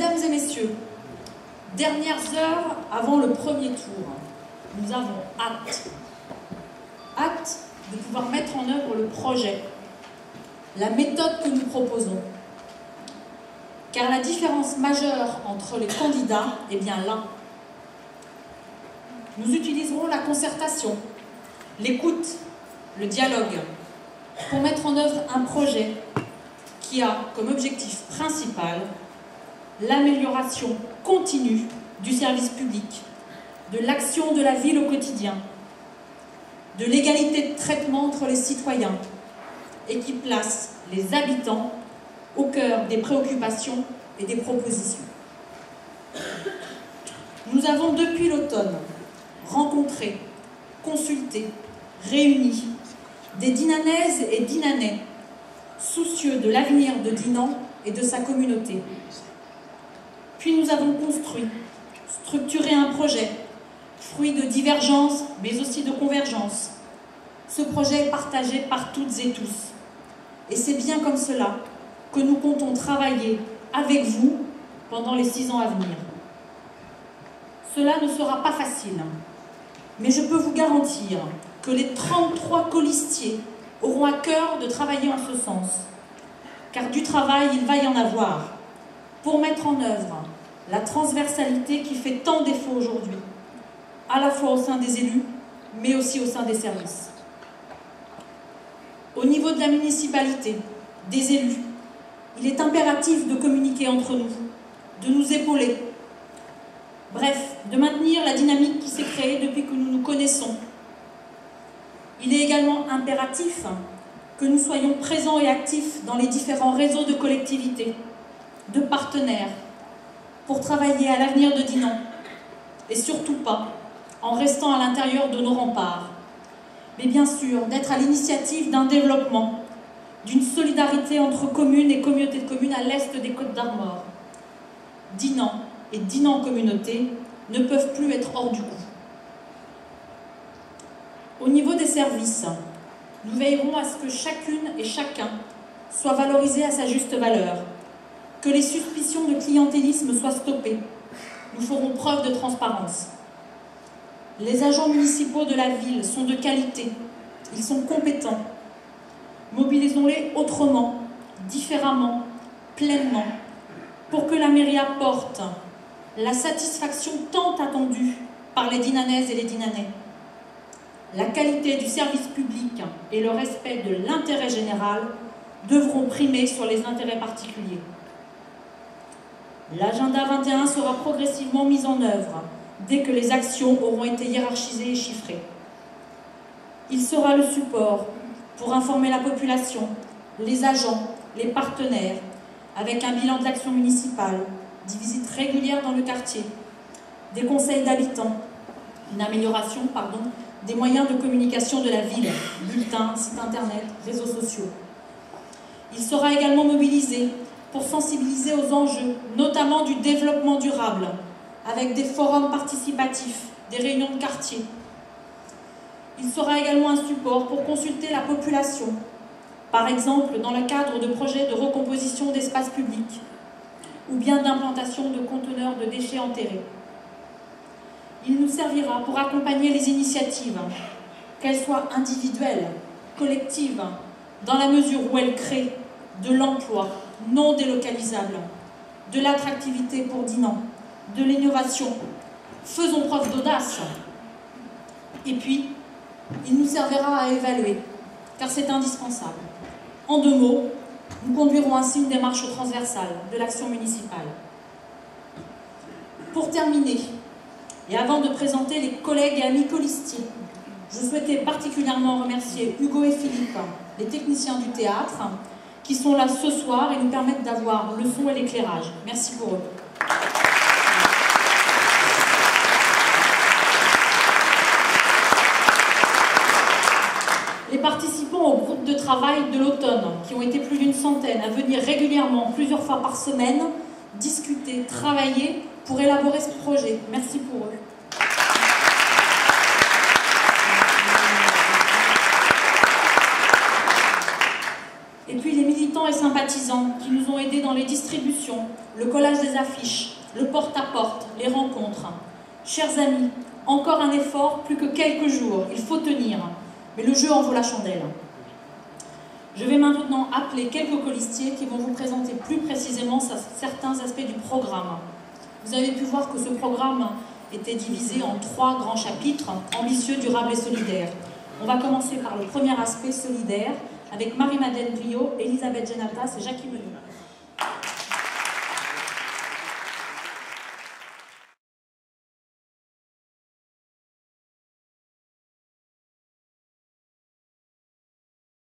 Mesdames et messieurs, dernières heures avant le premier tour, nous avons hâte de pouvoir mettre en œuvre le projet, la méthode que nous proposons. Car la différence majeure entre les candidats est bien là. Nous utiliserons la concertation, l'écoute, le dialogue pour mettre en œuvre un projet qui a comme objectif principal l'amélioration continue du service public, de l'action de la ville au quotidien, de l'égalité de traitement entre les citoyens et qui place les habitants au cœur des préoccupations et des propositions. Nous avons depuis l'automne rencontré, consulté, réuni des Dinanaises et Dinanais soucieux de l'avenir de Dinan et de sa communauté. Puis nous avons construit, structuré un projet, fruit de divergences mais aussi de convergences. Ce projet est partagé par toutes et tous. Et c'est bien comme cela que nous comptons travailler avec vous pendant les 6 ans à venir. Cela ne sera pas facile, mais je peux vous garantir que les 33 colistiers auront à cœur de travailler en ce sens, car du travail, il va y en avoir, pour mettre en œuvre la transversalité qui fait tant défaut aujourd'hui, à la fois au sein des élus, mais aussi au sein des services. Au niveau de la municipalité, des élus, il est impératif de communiquer entre nous, de nous épauler, bref, de maintenir la dynamique qui s'est créée depuis que nous nous connaissons. Il est également impératif que nous soyons présents et actifs dans les différents réseaux de collectivités, de partenaires, pour travailler à l'avenir de Dinan, et surtout pas en restant à l'intérieur de nos remparts, mais bien sûr d'être à l'initiative d'un développement, d'une solidarité entre communes et communautés de communes à l'est des Côtes-d'Armor. Dinan et Dinan Communauté ne peuvent plus être hors du coup. Au niveau des services, nous veillerons à ce que chacune et chacun soit valorisé à sa juste valeur, que les suspicions de clientélisme soient stoppées. Nous ferons preuve de transparence. Les agents municipaux de la ville sont de qualité, ils sont compétents. Mobilisons-les autrement, différemment, pleinement, pour que la mairie apporte la satisfaction tant attendue par les Dinanaises et les Dinanais. La qualité du service public et le respect de l'intérêt général devront primer sur les intérêts particuliers. L'agenda 21 sera progressivement mis en œuvre dès que les actions auront été hiérarchisées et chiffrées. Il sera le support pour informer la population, les agents, les partenaires, avec un bilan de l'action municipale, des visites régulières dans le quartier, des conseils d'habitants, une amélioration, des moyens de communication de la ville, bulletins, sites internet, réseaux sociaux. Il sera également mobilisé pour sensibiliser aux enjeux, notamment du développement durable, avec des forums participatifs, des réunions de quartier. Il sera également un support pour consulter la population, par exemple dans le cadre de projets de recomposition d'espaces publics ou bien d'implantation de conteneurs de déchets enterrés. Il nous servira pour accompagner les initiatives, qu'elles soient individuelles, collectives, dans la mesure où elles créent de l'emploi non délocalisable, de l'attractivité pour Dinan, de l'innovation. Faisons preuve d'audace. Et puis, il nous servira à évaluer, car c'est indispensable. En 2 mots, nous conduirons ainsi une démarche transversale de l'action municipale. Pour terminer, et avant de présenter les collègues et amis colistiers, je souhaitais particulièrement remercier Hugo et Philippe, les techniciens du théâtre, qui sont là ce soir et nous permettent d'avoir le son et l'éclairage. Merci pour eux. Les participants au groupe de travail de l'automne, qui ont été plus d'une centaine à venir régulièrement, plusieurs fois par semaine, discuter, travailler pour élaborer ce projet. Merci pour eux. Et puis les militants militants et sympathisants qui nous ont aidés dans les distributions, le collage des affiches, le porte-à-porte, les rencontres. Chers amis, encore un effort, plus que quelques jours, il faut tenir, mais le jeu en vaut la chandelle. Je vais maintenant appeler quelques colistiers qui vont vous présenter plus précisément certains aspects du programme. Vous avez pu voir que ce programme était divisé en 3 grands chapitres, ambitieux, durables et solidaires. On va commencer par le premier aspect solidaire, avec Marie-Madeleine Briot, Elisabeth Genatas et Jackie Menou.